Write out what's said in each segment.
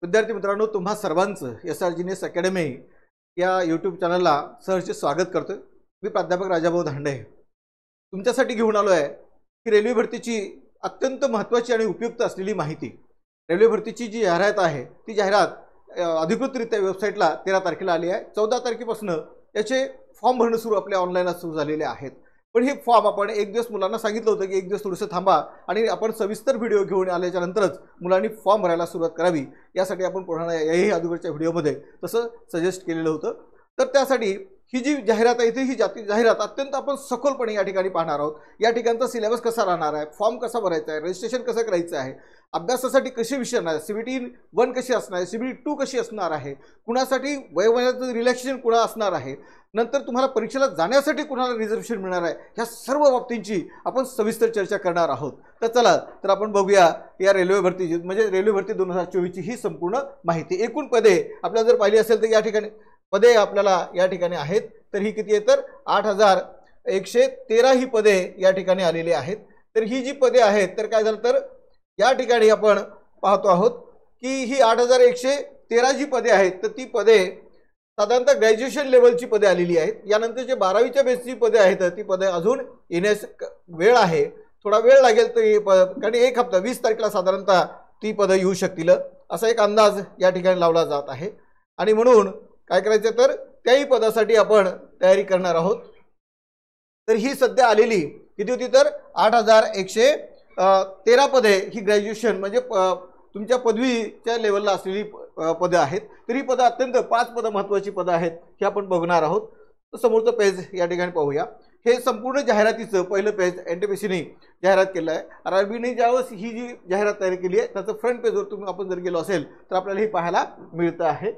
विद्यार्थी मित्रांनो, तुम्हा सर्वांचं SR Genius अकॅडमी या यूट्यूब चॅनलला सहर्ष स्वागत करतोय। मी प्राध्यापक राजाभाऊ धांडे तुमच्यासाठी घेऊन आलो आहे की रेल्वे भरतीची अत्यंत महत्त्वाची आणि उपयुक्त असलेली माहिती। रेल्वे भरतीची जी जाहिरात आहे ती जाहिरात अधिकृतरित्या वेबसाईटला 13 तारखेला आली आहे। 14 तारखेपासून याचे फॉर्म भरणे सुरू आपल्या ऑनलाईन सुरू झालेले आहेत। पण हे फॉर्म आपण एक दिवस मुलांना सांगितलं होतं की एक दिवस थोडंसं थांबा आणि आपण सविस्तर व्हिडिओ घेऊन आल्याच्या नंतरच मुलांनी फॉर्म भरायला सुरुवात करावी, यासाठी आपण पुन्हा याही अगोदरच्या व्हिडिओमध्ये तसं सजेस्ट केलेलं होतं। तर त्यासाठी ही जी जाहिरात आहे ही जाहिरात अत्यंत आपण सखोलपणे या ठिकाणी पाहणार आहोत। या ठिकाणचा सिलेबस कसा राहणार आहे, फॉर्म कसा भरायचा आहे, रजिस्ट्रेशन कसं करायचं आहे, अभ्यासासाठी कसे विषय असणार, CBT 1 कशी असणार आहे, CBT 2 कशी असणार आहे, कुणासाठी वयोमर्यादेचं रिलॅक्सेशन कुणा असणार आहे, नंतर तुम्हाला परीक्षेला जाण्यासाठी कुणाला रिझर्वेशन मिळणार आहे, ह्या सर्व बाबतींची आपण सविस्तर चर्चा करणार आहोत। तर चला तर आपण बघूया या रेल्वे भरतीची म्हणजे रेल्वे भरती 2024 ची ही संपूर्ण माहिती। एकूण पदे आपल्याला जर पाहिली असेल तर या ठिकाणी पदे आपल्याला या ठिकाणी आहेत। तर ही किती आहे तर 8113 ही पदे या ठिकाणी आलेली आहेत। तर ही जी पदे आहेत तर काय झालं तर या ठिकाणी आपण पाहतो आहोत की ही 8113 जी पदे आहेत तर ती पदे साधारणतः ग्रॅज्युएशन लेवलची पदे आलेली आहेत। यानंतर जे 12वीच्या बेसची पदे आहेत ती पदे अजून येण्यास वेळ आहे, थोडा वेळ लागेल। तर कारण एक हप्ता 20 तारखेला साधारणतः ती पदे येऊ शकतील असा एक अंदाज या ठिकाणी लावला जात आहे। आणि म्हणून काय करायचं तर त्याही पदासाठी आपण तयारी करणार आहोत। तर ही सध्या आलेली किती होती तर 8113 पदे ही ग्रॅज्युएशन म्हणजे तुमच्या पदवीच्या लेवलला असलेली पदे आहेत। तर ही पदं अत्यंत 5 पदं महत्त्वाची पदं आहेत हे आपण बघणार आहोत। तर समोरचं पेज या ठिकाणी पाहूया। हे संपूर्ण जाहिरातीचं पहिलं पेज NTPCने जाहिरात केलं आहे। RRBने ज्यावेळेस ही जी जाहिरात तयार केली आहे त्याचं फ्रंट पेजवर तुम्ही आपण जर गेलो असेल तर आपल्याला हे पाहायला मिळतं आहे।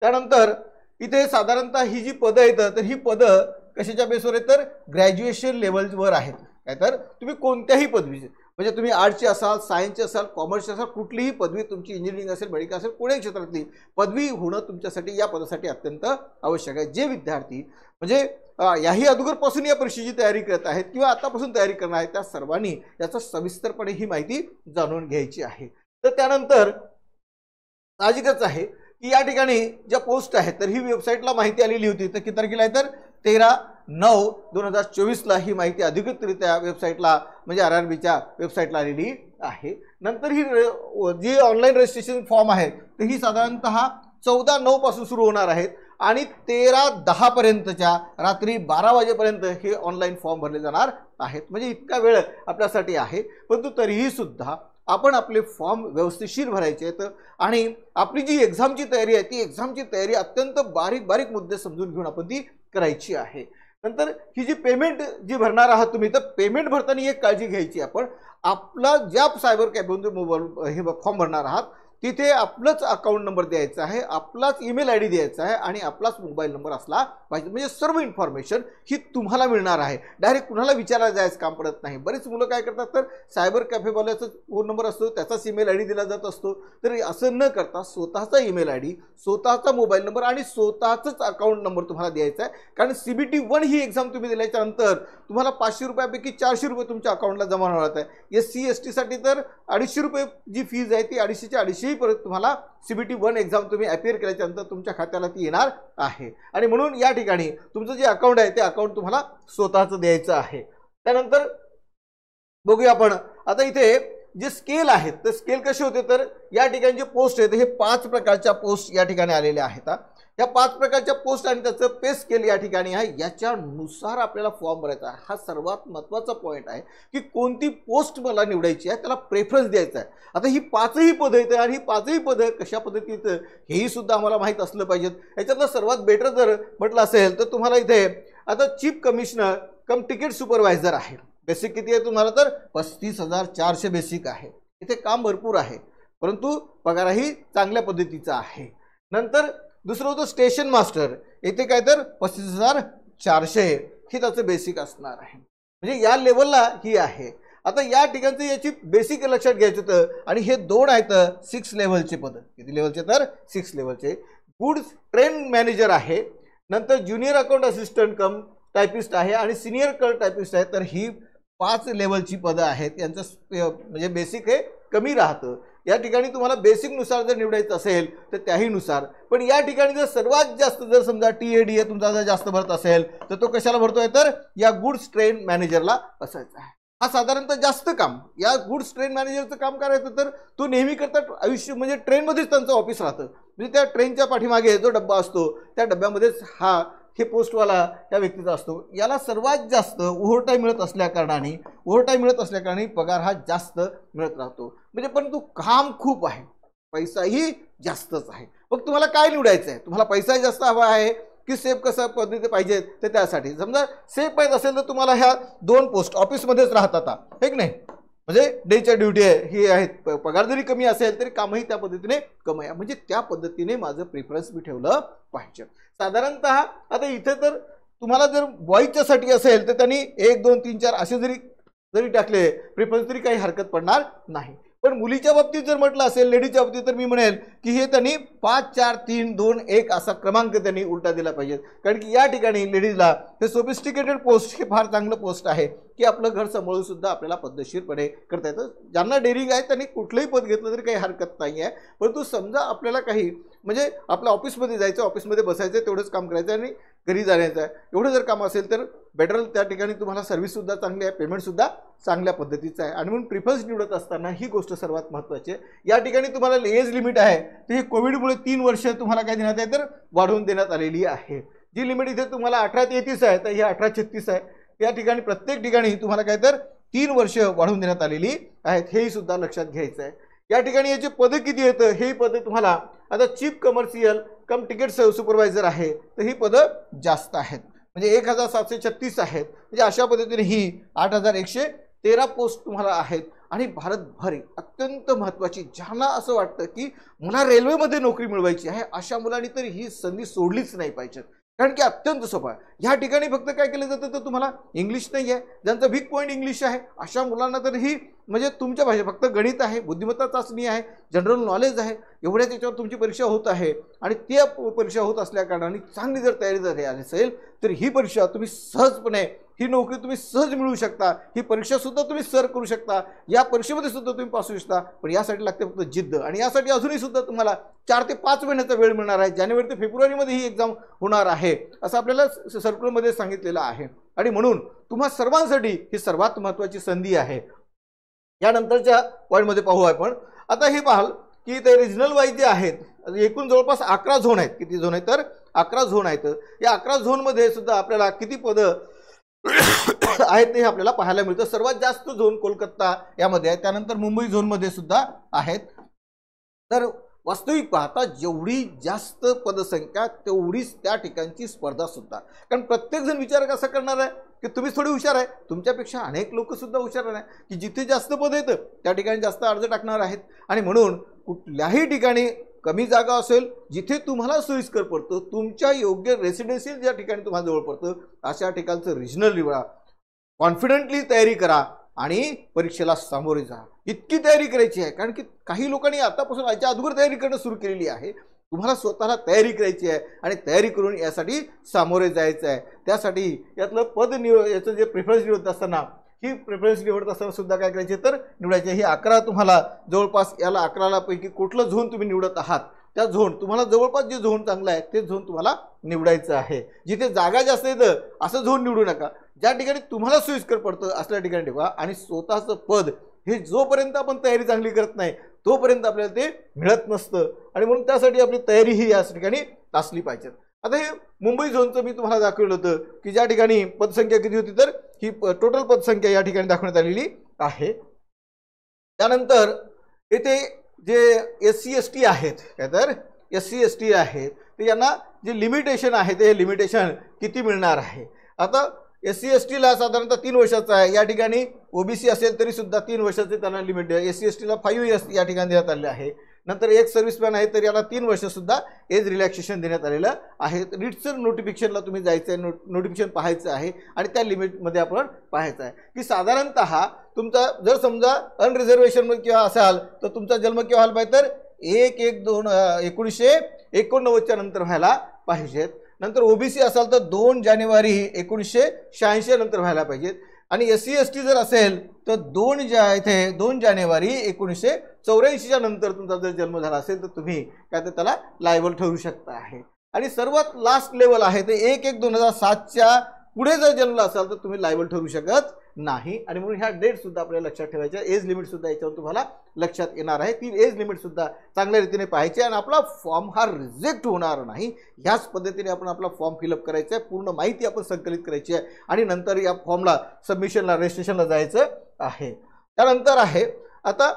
त्यानंतर इथे साधारणतः ही जी पदं आहेत तर ही पदं कशाच्या बेसवर आहेत तर ग्रॅज्युएशन लेवलवर आहेत। काय तर तुम्ही कोणत्याही पदवीचे म्हणजे तुम्ही आर्ट्सचे असाल, सायन्सचे असाल, कॉमर्सचे असाल, कुठलीही पदवी तुमची इंजिनिअरिंग असेल, मेडिकल असेल, कोणत्याही क्षेत्रातली पदवी होणं तुमच्यासाठी या पदासाठी अत्यंत आवश्यक आहे। जे विद्यार्थी म्हणजे याही अगोदरपासून या परीक्षेची तयारी करत आहेत किंवा आतापासून तयारी करणार आहेत त्या सर्वांनी याचा सविस्तरपणे ही माहिती जाणून घ्यायची आहे। तर त्यानंतर साहजिकच आहे की या ठिकाणी ज्या पोस्ट आहेत तर ही वेबसाईटला माहिती आलेली होती। तर किती तारखेला आहे तर 13/9/2024 ला ही माहिती अधिकृतरित्या वेबसाईटला म्हणजे RRBच्या वेबसाईटला आलेली आहे। नंतर ही जी ऑनलाईन रजिस्ट्रेशन फॉर्म आहे तर ही साधारणतः 14/9 पासून सुरू होणार आहेत आणि 13/10 पर्यंतच्या रात्री 12 वाजेपर्यंत हे ऑनलाईन फॉर्म भरले जाणार आहेत। म्हणजे इतका वेळ आपल्यासाठी आहे, परंतु तरीही सुद्धा आपण आपले फॉर्म व्यवस्थितशीर भरायचे आहेत आणि आपली जी एक्झामची तयारी आहे ती एक्झामची तयारी अत्यंत बारीक बारीक मुद्दे समजून घेऊन आपण ती करायची आहे। नंतर ही जी पेमेंट जी भरणार आहात तुम्ही तर पेमेंट भरताना एक काळजी घ्यायची, आपण आपला ज्या सायबर कॅफेमध्ये मोबाईल हे फॉर्म भरणार आहात तिथे आपलाच अकाउंट नंबर द्यायचा आहे, आपलाच ईमेल ID द्यायचा आहे आणि आपलाच मोबाईल नंबर असला पाहिजे। म्हणजे सर्व इन्फॉर्मेशन ही तुम्हाला मिळणार आहे, डायरेक्ट कुणाला विचारायला जायचं काम पडत नाही। बरेच मुलं काय करतात तर सायबर कॅफेवाल्याचा फोन नंबर असतो, त्याचाच ईमेल ID दिला जात असतो। तर असं न करता स्वतःचा ईमेल ID, स्वतःचा मोबाईल नंबर आणि स्वतःचाच अकाउंट नंबर तुम्हाला द्यायचा आहे। कारण CBT 1 ही एक्झाम तुम्ही दिल्याच्या नंतर तुम्हाला 500 रुपयापैकी 400 रुपये तुमच्या अकाउंटला जमा होणार आहे। SC ST साठी तर 250 रुपये जी फीज आहे ती 250च्या 250 परत तुम्हाला CBT 1 एक्झाम तुम्ही अपियर केल्याच्या नंतर तुमच्या खात्याला ती येणार आहे। आणि म्हणून या ठिकाणी तुमचं जे अकाउंट आहे ते अकाउंट तुम्हाला स्वतःचं द्यायचं आहे। त्यानंतर बघूया आपण आता इथे जे स्केल आहेत तर स्केल कसे होते तर या ठिकाणी जे पोस्ट आहेत हे 5 प्रकारच्या पोस्ट या ठिकाणी आलेल्या आहेत। या 5 प्रकारच्या पोस्ट आणि त्याचं पे स्केल या ठिकाणी आहे, याच्यानुसार आपल्याला फॉर्म भरायचा आहे। हा सर्वात महत्त्वाचा पॉईंट आहे की कोणती पोस्ट मला निवडायची आहे, त्याला प्रेफरन्स द्यायचा आहे। आता ही 5ही पदं आहेत आणि ही 5ही पदं कशा पद्धतीचं हेही सुद्धा आम्हाला माहीत असलं पाहिजेत। याच्यातलं सर्वात बेटर जर म्हटलं असेल तर तुम्हाला इथे आता चीफ कमिशनर कम तिकीट सुपरवायझर आहे। बेसिक किती आहे तुम्हाला तर 35,400 बेसिक आहे। इथे काम भरपूर आहे परंतु पगारही चांगल्या पद्धतीचा आहे। नंतर दुसरं होतं स्टेशन मास्टर, येथे काय तर 35,400 ही त्याचं बेसिक असणार आहे। म्हणजे या लेवलला ही आहे। आता या ठिकाणचं याची बेसिक लक्षात घ्यायचं होतं आणि हे 2 आहेत 6 लेवलचे पद। किती लेवलचे तर 6 लेवलचे। गुड्स ट्रेन मॅनेजर आहे, नंतर ज्युनियर अकाउंट असिस्टंट कम टायपिस्ट आहे आणि सिनियर टायपिस्ट आहे। तर ही 5 लेवलची पदं आहेत, यांचं म्हणजे बेसिक हे कमी राहतं। या ठिकाणी तुम्हाला बेसिकनुसार जर निवडायचं असेल तर त्याही नुसार, पण या ठिकाणी जर सर्वात जास्त जर समजा TADA तुमचा जर जास्त भरत असेल तर तो कशाला भरतोय, तर या गुड्स ट्रेन मॅनेजरला असायचा आहे. हा साधारणतः जास्त काम, या गुड्स ट्रेन मॅनेजरचं काम करायचं तर तो नेहमी करता आयुष्य म्हणजे ट्रेनमध्येच त्यांचं ऑफिस राहतं, म्हणजे त्या ट्रेनच्या पाठीमागे जो डब्बा असतो त्या डब्यामध्येच हे पोस्टवाला त्या व्यक्तीचा असतो. याला सर्वात जास्त ओव्हरटाईम मिळत असल्याकारणाने पगार हा जास्त मिळत राहतो. म्हणजे परंतु काम खूप आहे, पैसाही जास्तच आहे. मग तुम्हाला काय निवडायचं आहे, तुम्हाला पैसा जास्त हवा आहे की सेफ कसा पद्धती पाहिजेत, तर त्यासाठी समजा सेफ पाहिजे असेल तर तुम्हाला ह्या 2 पोस्ट ऑफिसमध्येच राहतात, हे की नाही, म्हणजे डेच्या ड्युटी आहे ही आहेत, पगार जरी कमी असेल तरी कामही त्या पद्धतीने कमी आहे, म्हणजे त्या पद्धतीने माझं प्रिफरन्स मी ठेवलं पाहिजे. साधारणतः आता इथे तर तुम्हाला जर बॉईजच्यासाठी असेल तर त्यांनी 1 2 3 4 असे जरी टाकले प्रिफरन्स तरी काही हरकत पडणार नाही. पण मुलीच्या बाबतीत जर म्हटलं असेल, लेडीजच्या बाबतीत, तर मी म्हणेल की हे त्यांनी 5 4 3 2 1 असा क्रमांक त्यांनी उलटा दिला पाहिजे. कारण की या ठिकाणी लेडीजला हे सोफिस्टिकेटेड पोस्ट हे फार चांगलं पोस्ट आहे की आपलं घर सांभाळून सुद्धा आपल्याला पद्धतशीरपणे करता येतं. ज्यांना डेअरिंग आहे त्यांनी कुठलंही पद घेतलं तरी काही हरकत नाही आहे. परंतु समजा आपल्याला काही म्हणजे आपल्या ऑफिसमध्ये जायचं, ऑफिसमध्ये बसायचं, तेवढंच काम करायचं आणि घरी जाण्याचं आहे, एवढं जर काम असेल तर बेटर त्या ठिकाणी तुम्हाला सर्व्हिससुद्धा चांगली आहे, पेमेंटसुद्धा चांगल्या पद्धतीचं आहे. आणि म्हणून प्रिफरन्स निवडत असताना ही गोष्ट सर्वात महत्त्वाची आहे. या ठिकाणी तुम्हाला एज लिमिट आहे तर ही कोविडमुळे 3 वर्ष तुम्हाला काय देण्यात आहे तर वाढवून देण्यात आलेली आहे. जी लिमिट इथे तुम्हाला 1833 आहे तर ही 1836 आहे. या ठिकाणी प्रत्येक ठिकाणी तुम्हाला काय तर 3 वर्ष वाढवून देण्यात आलेली आहेत, हेही सुद्धा लक्षात घ्यायचं आहे. या ठिकाणी याचे पदं किती येतं हे पदं तुम्हाला आता चीफ कमर्शियल कम तिकीट सुपरवायझर आहे तर ही पदं जास्त आहेत, म्हणजे 1736 आहेत. म्हणजे अशा पद्धतीने ही 8113 पोस्ट तुम्हाला आहेत. आणि भारतभर अत्यंत महत्त्वाची, ज्यांना असं वाटतं की मला रेल्वेमध्ये नोकरी मिळवायची आहे अशा मुलांनी तर ही संधी सोडलीच नाही पाहिजे, कारण की अत्यंत सोपं आहे. ह्या ठिकाणी फक्त काय केलं जातं तर तुम्हाला इंग्लिश नाही आहे, ज्यांचा वीक पॉईंट इंग्लिश आहे अशा मुलांना तर ही म्हणजे तुमच्या भाषेत फक्त गणित आहे, बुद्धिमत्ता चाचणी आहे, जनरल नॉलेज आहे, एवढ्याच याच्यावर तुमची परीक्षा होत आहे. आणि त्या परीक्षा होत असल्या कारणाने चांगली जर तयारी जर असेल तर ही परीक्षा तुम्ही सहजपणे, ही नोकरी तुम्ही सहज मिळवू शकता, ही परीक्षासुद्धा तुम्ही सर करू शकता, या परीक्षेमध्ये सुद्धा तुम्ही पास होऊ शकता. पण यासाठी लागते फक्त जिद्द, आणि यासाठी अजूनही सुद्धा तुम्हाला 4 ते 5 महिन्याचा वेळ मिळणार आहे. जानेवारी ते फेब्रुवारीमध्ये ही एक्झाम होणार आहे असं आपल्याला सर्क्युलरमध्ये सांगितलेलं आहे. आणि म्हणून तुम्हा सर्वांसाठी ही सर्वात महत्त्वाची संधी आहे. यानंतरच्या पॉईंटमध्ये पाहू आपण. आता हे पाहाल की ते रिजनल वाईज जे आहेत, एकूण जवळपास 11 झोन आहेत. किती झोन आहेत तर 11 झोन आहेत. या 11 झोनमध्ये सुद्धा आपल्याला किती पदं आहेत ते आपल्याला पाहायला मिळतं. सर्वात जास्त झोन कोलकाता यामध्ये आहे, त्यानंतर मुंबई झोनमध्ये सुद्धा आहेत. तर वास्तविक पाहता जेवढी जास्त पदसंख्या तेवढीच त्या ठिकाणची स्पर्धा सुद्धा, कारण प्रत्येकजण विचार कसा करणार आहे की तुम्हीच थोडी हुशार आहे, तुमच्यापेक्षा अनेक लोक सुद्धा हुशार आहे की जिथे जास्त पद येतं त्या ठिकाणी जास्त अर्ज टाकणार आहेत. आणि म्हणून कुठल्याही ठिकाणी कमी जागा असेल, जिथे तुम्हाला सोयीस्कर पडतं, तुमच्या योग्य रेसिडेन्शियल ज्या ठिकाणी तुम्हाला जवळ पडतं अशा ठिकाणचं रिजनल निवडा, कॉन्फिडेंटली तयारी करा आणि परीक्षेला सामोरे जा. इतकी तयारी करायची आहे, कारण की काही लोकांनी आतापासून याच्या अगोदर तयारी करणं सुरू केलेली आहे. तुम्हाला स्वतःला तयारी करायची आहे आणि तयारी करून यासाठी सामोरे जायचं आहे. त्यासाठी यातलं पद याचं जे प्रेफरन्स निवडत असताना, ही प्रेफरन्स निवडत असताना सुद्धा काय करायचे तर निवडायचे. ही 11 तुम्हाला जवळपास, याला 11 पैकी कुठलं झोन तुम्ही निवडत आहात त्या झोन तुम्हाला जवळपास जे झोन चांगलं आहे ते झोन तुम्हाला निवडायचं आहे. जिथे जागा जास्त येतं असं झोन निवडू नका. ज्या ठिकाणी तुम्हाला सोयीस्कर पडतं असल्या ठिकाणी ठेवा. आणि स्वतःचं पद हे जोपर्यंत आपण तयारी चांगली करत नाही तोपर्यंत आपल्याला ते मिळत नसतं. आणि म्हणून त्यासाठी आपली तयारी ही या ठिकाणी असली पाहिजे. आता हे मुंबई झोनचं मी तुम्हाला दाखवलं होतं की ज्या ठिकाणी पदसंख्या किती होती तर ही टोटल पदसंख्या या ठिकाणी दाखवण्यात आलेली आहे. त्यानंतर येथे जे SC ST आहेत, काय तर SC ST आहेत, तर यांना जे लिमिटेशन आहे ते लिमिटेशन किती मिळणार आहे. आता SC ST ला साधारणतः 3 वर्षाचा आहे. या ठिकाणी OBC असेल तरी सुद्धा 3 वर्षाचे त्यांना लिमिट आहे. SC ST ला 5 इयर्स या ठिकाणी देण्यात आले आहे. नंतर एक सर्व्हिसमॅन आहे तर याला 3 वर्ष सुद्धा एज रिलॅक्सेशन देण्यात आलेलं आहे. रिट्सर नोटिफिकेशनला तुम्ही जायचं आहे, नोटिफिकेशन पाहायचं आहे आणि त्या लिमिटमध्ये आपण पाहायचं आहे की साधारणतः तुमचा जर समजा अनरिझर्वेशनमध्ये किंवा असाल तर तुमचा जन्म केव्हा व्हायला पाहिजे तर 1/1/1989 नंतर व्हायला पाहिजेत. नंतर OBC असाल तर 2 जानेवारी 1986 नंतर व्हायला पाहिजेत. आणि SC ST जर असेल तर 2 जानेवारी 84च्या नंतर तुमचा जर जन्म झाला असेल तर तुम्ही काय तर त्याला लायबल ठरू शकता आहे. आणि सर्वात लास्ट लेवल आहे ते 1/1/2007च्या पुढे जर जन्मला असाल तर तुम्ही लायबल ठरू शकत नाही. आणि म्हणून ह्या डेट सुद्धा आपल्याला लक्षात ठेवायच्या. एज लिमिट सुद्धा याच्यावर तुम्हाला लक्षात येणार आहे. ती एज लिमिट सुद्धा चांगल्या रीतीने पाहायची आणि आपला फॉर्म हा रिजेक्ट होणार नाही. ह्याच पद्धतीने आपण आपला फॉर्म फिलअप करायचा आहे. पूर्ण माहिती आपण संकलित करायची आहे आणि नंतर या फॉर्मला सबमिशनला रजिस्ट्रेशनला जायचं आहे. त्यानंतर आहे आता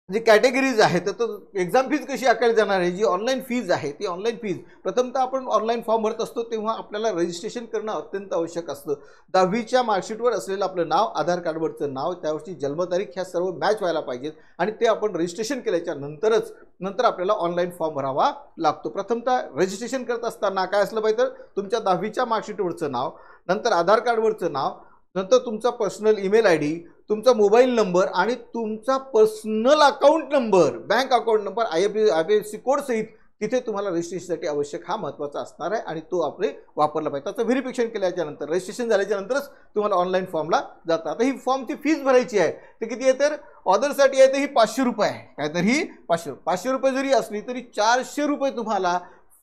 जी कॅटेगरीज आहेत तर एक्झाम फीज कशी आकारली जाणार आहे. जी ऑनलाईन फीज आहे ती ऑनलाईन फीज प्रथमतः आपण ऑनलाईन फॉर्म भरत असतो तेव्हा आपल्याला रजिस्ट्रेशन करणं अत्यंत आवश्यक असतं. 10वीच्या मार्कशीटवर असलेलं आपलं नाव, आधार कार्डवरचं नाव, त्यावरची जन्मतारीख ह्या सर्व मॅच व्हायला पाहिजेत आणि ते आपण रजिस्ट्रेशन केल्याच्या नंतर आपल्याला ऑनलाईन फॉर्म भरावा लागतो. प्रथमतः रजिस्ट्रेशन करत असताना काय असलं पाहिजे तर तुमच्या 10वीच्या मार्कशीटवरचं नाव, नंतर आधार कार्डवरचं नाव, नंतर तुमचा पर्सनल ईमेल आय डी, तुमचा मोबाईल नंबर आणि तुमचा personal account number, bank account number, IFSC code सहित तिथे तुम्हाला रजिस्ट्रेशनसाठी आवश्यक हा महत्त्वाचा असणार आहे आणि तो आपले वापरला पाहिजे. त्याचं व्हेरिफिकेशन केल्याच्या नंतर रजिस्ट्रेशन झाल्याच्या नंतरच तुम्हाला ऑनलाईन फॉर्मला जातं. आता ही फॉर्मची फीज भरायची आहे ते किती आहे तर ऑदरसाठी आहे तर ही 500 रुपये आहे. काय तर ही 500 रुपये जरी असली तरी 400 रुपये तुम्हाला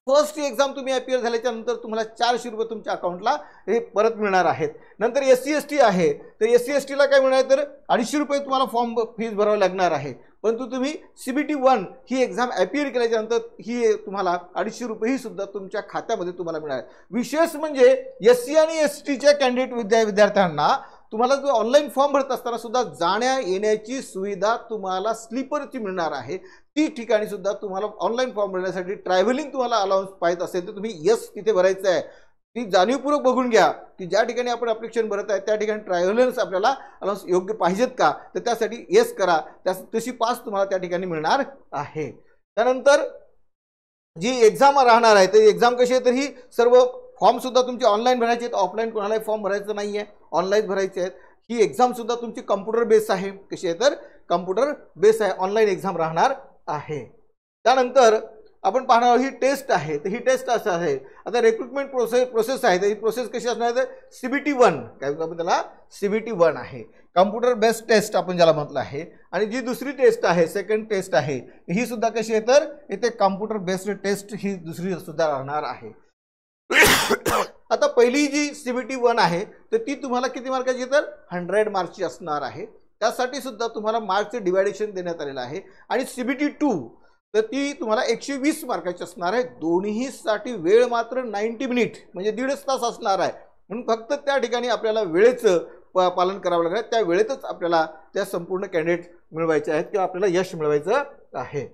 फर्स्ट एक्झाम तुम्ही अपियर झाल्याच्या नंतर तुम्हाला 400 रुपये तुमच्या अकाउंटला हे परत मिळणार आहेत. नंतर SC ST आहे तर SC ST ला काय मिळणार तर 250 रुपये तुम्हाला फॉर्म फीज भरावं लागणार आहे. परंतु तुम्ही CBT 1 ही एक्झाम अपियर केल्याच्या नंतर ही तुम्हाला 250 रुपये ही सुद्धा तुमच्या खात्यामध्ये तुम्हाला मिळणार. विशेष म्हणजे SC आणि STच्या कॅन्डिडेट विद्यार्थ्यांना तुम्हाला जो ऑनलाईन फॉर्म भरत असताना सुद्धा जाण्या येण्याची सुविधा तुम्हाला स्लीपरची मिळणार आहे. ती ठिकाणी सुद्धा तुम्हाला ऑनलाईन फॉर्म भरण्यासाठी ट्रॅव्हलिंग तुम्हाला अलाउन्स पाहिजे असेल तर तुम्ही यस तिथे भरायचं आहे. ती जाणीवपूर्वक बघून घ्या की ज्या ठिकाणी आपण ॲप्लिकेशन भरत आहे त्या ठिकाणी ट्रॅव्हलर्स आपल्याला अलाउन्स योग्य पाहिजेत का तर त्यासाठी येस करा. तशी पास तुम्हाला त्या ठिकाणी मिळणार आहे. त्यानंतर जी एक्झाम राहणार आहे तर एक्झाम कशी आहे तर ही सर्व फॉर्म सुद्धा तुमचे ऑनलाईन भरायचे आहेत. ऑफलाईन कोणालाही फॉर्म भरायचं नाही आहे, ऑनलाईन भरायचे आहेत. ही एक्झाम सुद्धा तुमची कम्प्युटर बेस आहे. कशी आहे तर कम्प्युटर बेस आहे, ऑनलाईन एक्झाम राहणार आहे. त्यानंतर आपण पाहणार ही टेस्ट आहे तर ही टेस्ट असं आहे. आता रिक्रुटमेंट प्रोसेस आहे तर ही प्रोसेस कशी असणार तर CBT 1 काय आपण त्याला CBT 1 आहे, कम्प्युटर बेस्ड टेस्ट आपण ज्याला म्हटलं आहे. आणि जी दुसरी टेस्ट आहे सेकंड टेस्ट आहे ही सुद्धा कशी आहे तर इथे कम्प्युटर बेस्ड टेस्ट ही दुसरी सुद्धा राहणार आहे. आता पहिली जी CBT 1 आहे तर ती तुम्हाला किती मार्काची तर 100 मार्कची असणार आहे. त्यासाठी सुद्धा तुम्हाला मार्कचे डिवायडेशन देण्यात आलेलं आहे. आणि CBT 2 तर ती तुम्हाला 120 मार्काची असणार आहे. दोन्हीसाठी वेळ मात्र 90 मिनिट म्हणजे 1.5 तास असणार आहे. म्हणून फक्त त्या ठिकाणी आपल्याला वेळेचं पालन करावं लागणार. त्या वेळेतच आपल्याला त्या संपूर्ण कॅन्डिडेट मिळवायचे आहेत किंवा आपल्याला यश मिळवायचं आहे.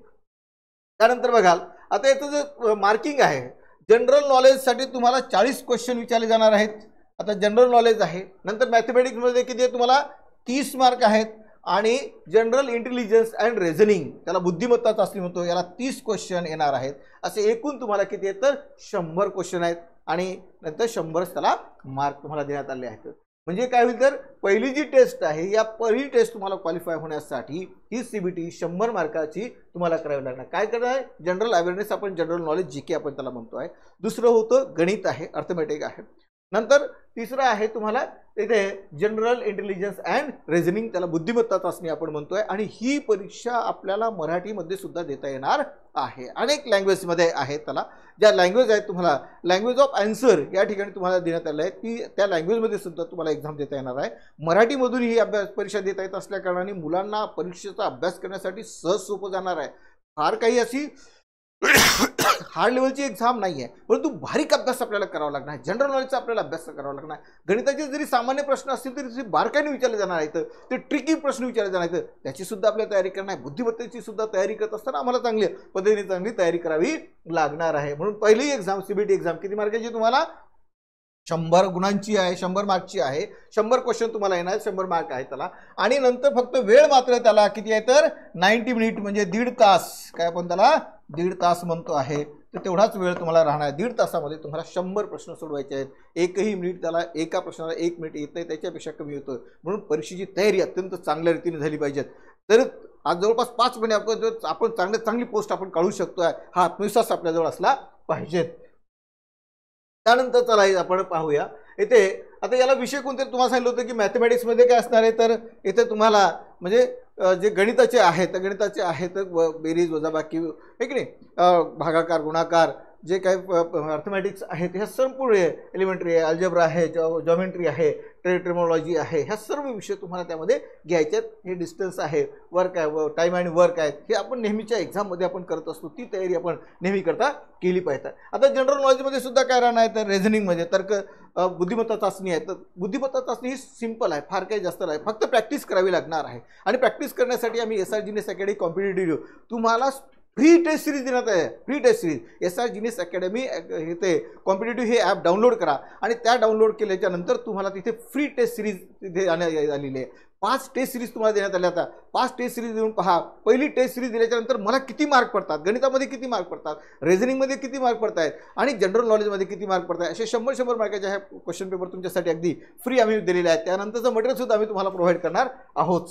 त्यानंतर बघाल आता याचं जे मार्किंग आहे जनरल नॉलेजसाठी तुम्हाला 40 क्वेश्चन विचारले जाणार आहेत. आता जनरल नॉलेज आहे. नंतर मॅथमॅटिक्समध्ये किती आहे तुम्हाला 30 मार्क आहेत. आणि जनरल इंटेलिजन्स अँड रिझनिंग त्याला बुद्धिमत्ता चाचणी म्हणतो याला 30 क्वेश्चन येणार आहेत. असे एकूण तुम्हाला किती आहेत तर 100 क्वेश्चन आहेत आणि नंतर 100 त्याला मार्क तुम्हाला देण्यात आले आहेत. म्हणजे काय होईल तर पहिली जी टेस्ट आहे या पहिली टेस्ट तुम्हाला क्वालिफाय होण्यासाठी ही CBT 100 मार्काची तुम्हाला करावी लागणार. काय करणार आहे जनरल अवेअरनेस आपण जनरल नॉलेज GK आपण त्याला म्हणतो आहे. दुसरं होतं गणित आहे, अर्थमॅटिक आहे. नंतर तिसरं आहे तुम्हाला इथे जनरल इंटेलिजन्स अँड रिझनिंग त्याला बुद्धिमत्ता चाचणी आपण म्हणतोय. आणि ही परीक्षा आपल्याला मराठीमध्ये सुद्धा देता येणार आहे. अनेक लँग्वेजमध्ये आहे. त्याला ज्या लँग्वेज आहेत तुम्हाला लँग्वेज ऑफ आन्सर या ठिकाणी तुम्हाला देण्यात आलं आहे ती त्या लँग्वेजमध्ये सुद्धा तुम्हाला एक्झाम देता येणार आहे. मराठीमधून ही परीक्षा देता येत असल्या कारणाने मुलांना परीक्षेचा अभ्यास करण्यासाठी सहज सोपं जाणार आहे. फार काही अशी हार्ड लेवलची एक्झाम नाही आहे परंतु बारीक अभ्यास आपल्याला करावा लागणार. जनरल नॉलेजचा आपल्याला अभ्यास करावा लागणार. गणिताचे जरी सामान्य प्रश्न असतील तरी बारकाईने विचारले जाणार आहेत. ते ट्रिकी प्रश्न विचारले जाणार आहेत त्याची सुद्धा आपल्याला तयारी करणार आहे. बुद्धिमत्तेची सुद्धा तयारी करत असताना आम्हाला चांगली पद्धतीने चांगली तयारी करावी लागणार आहे. म्हणून पहिली एक्झाम CBT एक्झाम किती मार्काची तुम्हाला 100 गुणांची आहे, 100 मार्कची आहे. 100 क्वेश्चन तुम्हाला येणार, 100 मार्क आहे त्याला. आणि नंतर फक्त वेळ मात्र त्याला किती आहे तर 90 मिनिट म्हणजे 1.5 तास. काय आपण त्याला 1.5 तास म्हणतो आहे. तर तेवढाच वेळ तुम्हाला राहणार. 1.5 तासामध्ये तुम्हाला 100 प्रश्न सोडवायचे आहेत. एकही मिनिट त्याला एका प्रश्नाला 1 मिनिट येत नाही त्याच्यापेक्षा कमी होतं. म्हणून परीक्षेची तयारी अत्यंत चांगल्या रीतीने झाली पाहिजे. तर आज जवळपास 5 महिने आपण चांगली पोस्ट आपण काढू शकतोय हा आत्मविश्वास आपल्याजवळ असला पाहिजे. त्यानंतर चला आपण पाहूया इथे आता याला विषय कोणते तुम्हाला सांगितलं होतं की मॅथमॅटिक्समध्ये काय असणार आहे तर इथे तुम्हाला म्हणजे जे गणिताचे आहेत बेरीज वजाबाकी आहे की नाही, भागाकार गुणाकार, जे काही मॅथमॅटिक्स आहेत ह्या संपूर्ण एलिमेंटरी आहे, अल्जेब्रा आहे, जॉमेट्री आहे, ट्रिग्नॉमेट्री आहे, ह्या सर्व विषय तुम्हाला त्यामध्ये घ्यायचे आहेत. हे डिस्टन्स आहे, वर्क आहे, टाईम आणि वर्क आहेत, हे आपण नेहमीच्या एक्झाममध्ये आपण करत असतो, ती तयारी आपण नेहमी करता केली पाहिजे. आता जनरल नॉलेजमध्ये सुद्धा काय राहणार आहे तर रिझनिंगमध्ये तर्क, बुद्धिमत्ता चाचणी आहे. तर बुद्धिमत्ता चाचणी ही सिंपल आहे, फार काही जास्त नाही, फक्त प्रॅक्टिस करावी लागणार आहे. आणि प्रॅक्टिस करण्यासाठी आम्ही SR Genius अकॅडमी कॉम्पिटिटिव्ह तुम्हाला फ्री टेस्ट सिरीज देण्यात आहे. Free test series SR Genius academy ते कॉम्पिटिटिव्ह हे ॲप डाउनलोड करा आणि त्या डाउनलोड केल्याच्या नंतर तुम्हाला तिथे फ्री टेस्ट सिरीज तिथे आलेली आहे. 5 टेस्ट सिरीज तुम्हाला देण्यात आल्या. आता 5 टेस्ट सिरीज देऊन पहा. पहिली टेस्ट सिरीज दिल्याच्या नंतर मला किती मार्क पडतात, गणितामध्ये किती मार्क पडतात, रिझनिंगमध्ये किती मार्क पडत आहेत आणि जनरल नॉलेजमध्ये किती मार्क पडत आहेत, असे 100 मार्काचे हे क्वेश्चन पेपर तुमच्यासाठी अगदी फ्री आम्ही दिलेले आहेत. त्यानंतरचं मटेरियल सुद्धा आम्ही तुम्हाला प्रोव्हाइड करणार आहोत.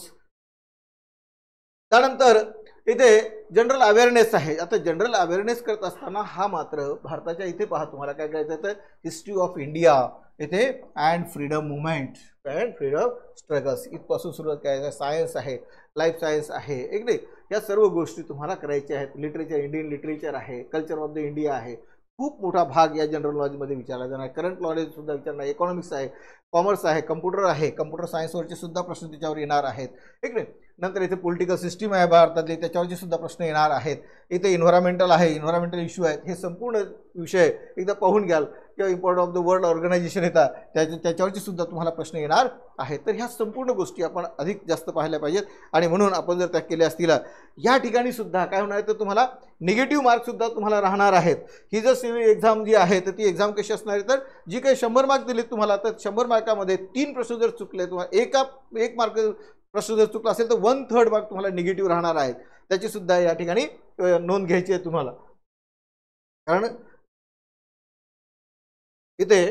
त्यानंतर इथे जनरल अवेअरनेस आहे. आता जनरल अवेअरनेस करत असताना हा मात्र भारताच्या इथे पहा तुम्हाला काय करायचं तर हिस्ट्री ऑफ इंडिया इथे and freedom movement and freedom struggles इथपासून सुरुवात करायचं. सायन्स आहे, लाईफ सायन्स आहे, एक नाही, या सर्व गोष्टी तुम्हाला करायच्या आहेत. लिटरेचर, इंडियन लिटरेचर आहे, कल्चर ऑफ द इंडिया आहे, खूप मोठा भाग या जनरल नॉलेजमध्ये विचारला जाणार. करंट नॉलेज सुद्धा विचारणार, इकॉनॉमिक्स आहे, कॉमर्स आहे, कम्प्युटर आहे, कम्प्युटर सायन्सवरचे सुद्धा प्रश्न त्याच्यावर येणार आहेत, ठीक नाही. नंतर इथे पॉलिटिकल सिस्टीम आहे भारतातली, त्याच्यावरचे सुद्धा प्रश्न येणार आहेत. इथे इन्व्हायरमेंटल आहे, इन्व्हायरमेंटल इश्यू आहेत. हे संपूर्ण विषय एकदा पाहून घ्याल किंवा important of the world organization येतात त्याच्यावरची सुद्धा तुम्हाला प्रश्न येणार आहेत. तर ह्या संपूर्ण गोष्टी आपण अधिक जास्त पाहायला पाहिजेत आणि म्हणून आपण जर त्या केल्या असतील या ठिकाणी सुद्धा काय होणार आहे तर तुम्हाला निगेटिव्ह मार्क्ससुद्धा तुम्हाला राहणार आहेत. ही जर सिव्हिल एक्झाम जी आहे तर ती एक्झाम कशी असणार आहे तर जी काही 100 मार्क दिले तुम्हाला तर 100 मार्कामध्ये 3 प्रश्न जर चुकले, तुम्हाला एक मार्क प्रश्न जर चुकला असेल तर 1/3 मार्क तुम्हाला निगेटिव्ह राहणार आहेत. त्याची सुद्धा या ठिकाणी नोंद घ्यायची आहे तुम्हाला. कारण इथे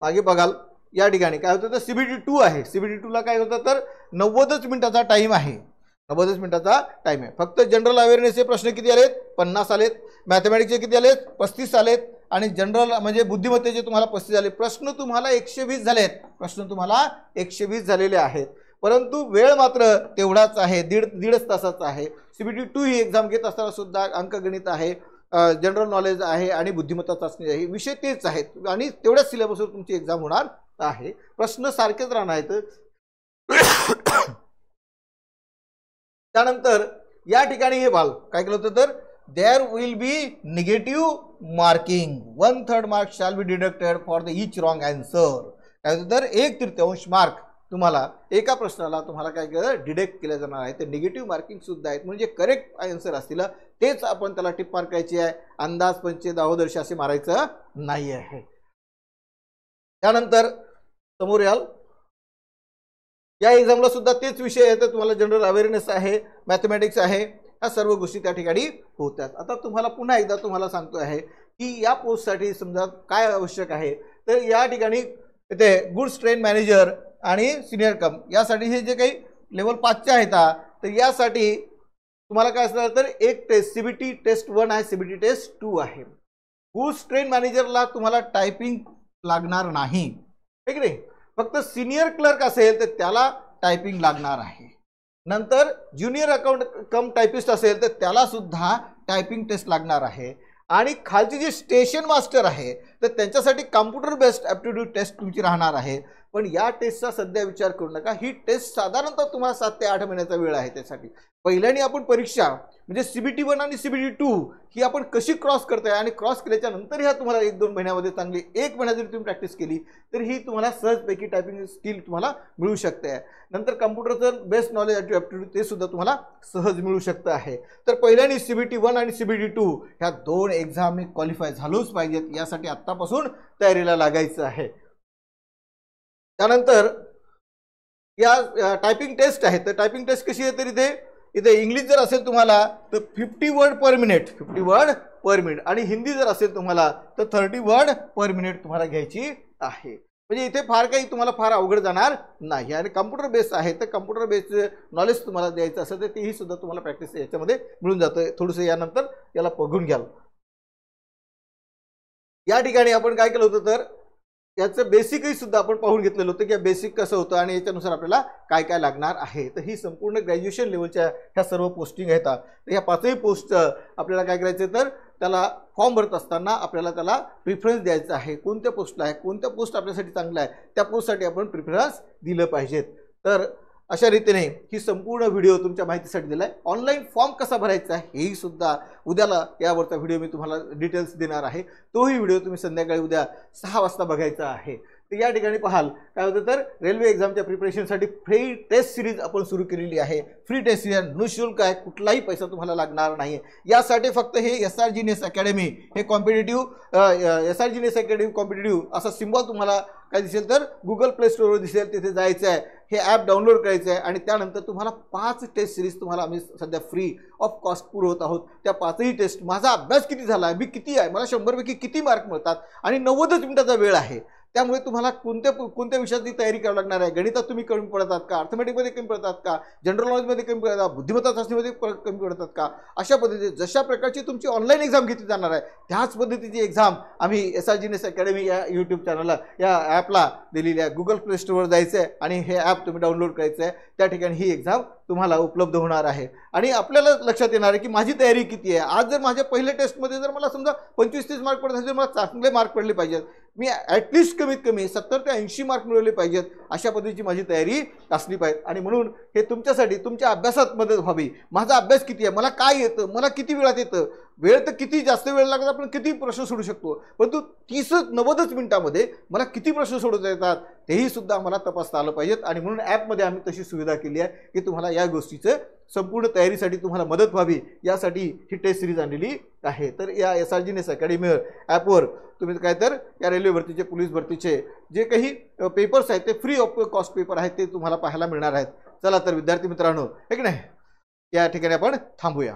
मागे बघाल या ठिकाणी काय होतं तर CBT 2 आहे. CBT 2 ला काय होतं तर 90 मिनिटाचा टाइम आहे. 90 मिनिटाचा टाइम आहे. फक्त जनरल अवेअरनेसचे प्रश्न किती आलेत 50 आलेत, मॅथमॅटिक्सचे किती आलेत 35 आलेत आणि जनरल म्हणजे बुद्धिमत्तेचे तुम्हाला 35 आले. प्रश्न तुम्हाला 120 झालेत. प्रश्न तुम्हाला 120 झालेले आहेत. परंतु वेळ मात्र तेवढाच आहे, दीडच तासाचा आहे. CBT 2 ही एक्झाम घेत असताना सुद्धा अंकगणित आहे, जनरल नॉलेज आहे आणि बुद्धिमत्ता चाचणी आहे. विषय तेच आहेत आणि तेवढ्याच सिलेबसवर तुमची एक्झाम होणार आहे. प्रश्न सारखेच राहणार आहेत. त्यानंतर या ठिकाणी हे बाल काय केलं होतं तर there will be negative marking. 1/3 mark shall be deducted for the each wrong answer. काय होतं तर 1/3 मार्क तुम्हाला एका प्रश्नाला तुम्हाला काय केलं डिडक्ट केलं जाणार आहे. ते निगेटिव्ह मार्किंग सुद्धा आहेत म्हणजे करेक्ट आन्सर असतील तेच आपण त्याला टिप मार्क करायची आहे. अंदाज पंचे दाहोदर्शी असे मारायचं नाही आहे. त्यानंतर समोर याल या एक्झामला सुद्धा तेच विषय आहेत. तुम्हाला जनरल अवेअरनेस आहे, मॅथमॅटिक्स आहे, ह्या सर्व गोष्टी त्या ठिकाणी होतात. आता तुम्हाला पुन्हा एकदा तुम्हाला सांगतो आहे की या पोस्टसाठी समजा काय आवश्यक आहे तर या ठिकाणी इथे गुड्स ट्रेन मॅनेजर आणि सिनियर कम यासाठी हे जे काही लेवल 5चे आहेत तर यासाठी तुम्हाला काय असणार तर एक टेस्ट CBT टेस्ट 1 आहे, CBT टेस्ट 2 आहे. गुड्स ट्रेन मॅनेजरला तुम्हाला टायपिंग लागणार नाही, ठीक आहे. फक्त सिनियर क्लर्क असेल तर त्याला टायपिंग लागणार आहे. नंतर ज्युनियर अकाउंट कम टायपिस्ट असेल तर त्याला सुद्धा टायपिंग टेस्ट लागणार आहे. आणि खालची जी स्टेशन मास्टर आहे तर त्यांच्यासाठी कॉम्प्युटर बेस्ड ॲप्टिट्यूड टेस्ट तुमची राहणार आहे. पण या टेस्टचा सध्या विचार करू नका. ही टेस्ट साधारणतः तुम्हाला 7 ते 8 महिन्याचा वेळ आहे. त्यासाठी पहिल्याने आपण परीक्षा म्हणजे CBT 1 आणि CBT 2 ही आपण कशी क्रॉस करताय आणि क्रॉस केल्याच्या नंतर ह्या तुम्हाला 1-2 महिन्यामध्ये चांगली 1 महिना जरी तुम्ही प्रॅक्टिस केली तर ही तुम्हाला सहजपैकी टायपिंग स्किल तुम्हाला मिळू शकते. नंतर कम्प्युटरचं बेस्ट नॉलेज ॲप्टिट्यूड ते सुद्धा तुम्हाला सहज मिळू शकतं आहे. तर पहिल्याने CBT 1 आणि CBT 2 ह्या 2 एक्झाम क्वालिफाय झालोच पाहिजेत. यासाठी आत्तापासून तयारीला लागायचं आहे. त्यानंतर या टायपिंग टेस्ट आहे तर टायपिंग टेस्ट कशी आहे तर इथे इंग्लिश जर असेल तुम्हाला तर 50 वर्ड पर मिनिट आणि हिंदी जर असेल तुम्हाला तर 30 वर्ड पर मिनिट तुम्हाला घ्यायची आहे. म्हणजे इथे फार काही तुम्हाला फार अवघड जाणार नाही. आणि कम्प्युटर बेस आहे तर कम्प्युटर बेस्ड नॉलेज तुम्हाला द्यायचं असेल तर तेही सुद्धा तुम्हाला प्रॅक्टिस याच्यामध्ये मिळून जातं. थोडंसं यानंतर याला बघून घ्याल. या ठिकाणी आपण काय केलं होतं तर याचं बेसिकही सुद्धा आपण पाहून घेतलेलं होतं की या बेसिक कसं होतं आणि याच्यानुसार आपल्याला काय काय लागणार आहे. तर ही संपूर्ण ग्रॅज्युएशन लेवलच्या ह्या सर्व पोस्टिंग आहेत. तर ह्या 5ही पोस्ट आपल्याला काय करायचं तर त्याला फॉर्म भरत असताना आपल्याला त्याला प्रिफरन्स द्यायचा आहे. कोणत्या पोस्टला आहे, कोणत्या पोस्ट आपल्यासाठी चांगला आहे त्या पोस्टसाठी आपण प्रिफरन्स दिलं पाहिजेत. तर अशा रीतीने ही संपूर्ण व्हिडिओ तुमच्या माहितीसाठी दिला आहे. ऑनलाईन फॉर्म कसा भरायचा आहे हेही सुद्धा उद्याला यावरचा व्हिडिओ मी तुम्हाला डिटेल्स देणार आहे. तोही व्हिडिओ तुम्ही संध्याकाळी उद्या 6 वाजता बघायचा आहे. तर या ठिकाणी पाहाल काय होतं तर रेल्वे एक्झामच्या प्रिपरेशनसाठी फ्री टेस्ट सिरीज आपण सुरू केलेली आहे. फ्री टेस्ट सिरीज निःशुल्क आहे, कुठलाही पैसा तुम्हाला लागणार नाही. यासाठी फक्त हे SR Genius अकॅडमी हे competitive SR Genius academy competitive असा सिम्बॉल तुम्हाला काय दिसेल तर गुगल प्ले स्टोरवर दिसेल, तिथे जायचं आहे, हे ॲप डाउनलोड करायचं आहे आणि त्यानंतर तुम्हाला 5 टेस्ट सिरीज तुम्हाला आम्ही सध्या फ्री ऑफ कॉस्ट पुरवत आहोत. त्या 5ही टेस्ट माझा अभ्यास किती झाला आहे, मी किती आहे, मला 100 पैकी किती मार्क मिळतात आणि 90 मिनिटाचा वेळ आहे. त्यामुळे तुम्हाला कोणत्या विषयाची तयारी करावी लागणार आहे. गणितात तुम्ही कमी पडतात का, अर्थमॅटिकमध्ये कमी पडतात का, जनरल नॉलेजमध्ये कमी पडतात, बुद्धिमत्ता चाचणीमध्ये कमी पडतात का, अशा पद्धतीने जशा प्रकारची तुमची ऑनलाईन एक्झाम घेतली जाणार आहे त्याच पद्धतीची एक्झाम आम्ही SR Genius अकॅडमी या यूट्यूब चॅनलला या ॲपला दिलेली आहे. गुगल प्ले स्टोरवर जायचं आहे आणि हे ॲप तुम्ही डाउनलोड करायचं आहे. त्या ठिकाणी ही एक्झाम तुम्हाला उपलब्ध होणार आहे आणि आपल्याला लक्षात येणार आहे की माझी तयारी किती आहे. आज जर माझ्या पहिल्या टेस्टमध्ये जर मला समजा 25-30 मार्क पडत असेल, मला चांगले मार्क पडले पाहिजेत, मी ॲटलिस्ट कमीत कमी 70 ते 80 मार्क मिळवले पाहिजेत, अशा पद्धतीची माझी तयारी असली पाहिजे. आणि म्हणून हे तुमच्यासाठी तुमच्या अभ्यासात मदत व्हावी. माझा अभ्यास किती आहे, मला काय येतं, मला किती वेळात येतं, वेळ तर किती जास्त वेळ लागत आपण किती प्रश्न सोडू शकतो, परंतु 30-90 मिनिटामध्ये मला किती प्रश्न सोडवता येतात तेही सुद्धा आम्हाला तपासता आलं पाहिजेत. आणि म्हणून ॲपमध्ये आम्ही तशी सुविधा केली आहे की तुम्हाला या गोष्टीचं संपूर्ण तयारीसाठी तुम्हाला मदत व्हावी यासाठी ही टेस्ट सिरीज आणलेली आहे. तर या SR Genius अकॅडमी ॲपवर तुम्ही काय तर या रेल्वे भरतीचे, पोलीस भरतीचे जे काही पेपर्स आहेत ते फ्री ऑफ कॉस्ट पेपर आहेत ते तुम्हाला पाहायला मिळणार आहेत. चला तर विद्यार्थी मित्रांनो, एक नाही या ठिकाणी आपण थांबूया.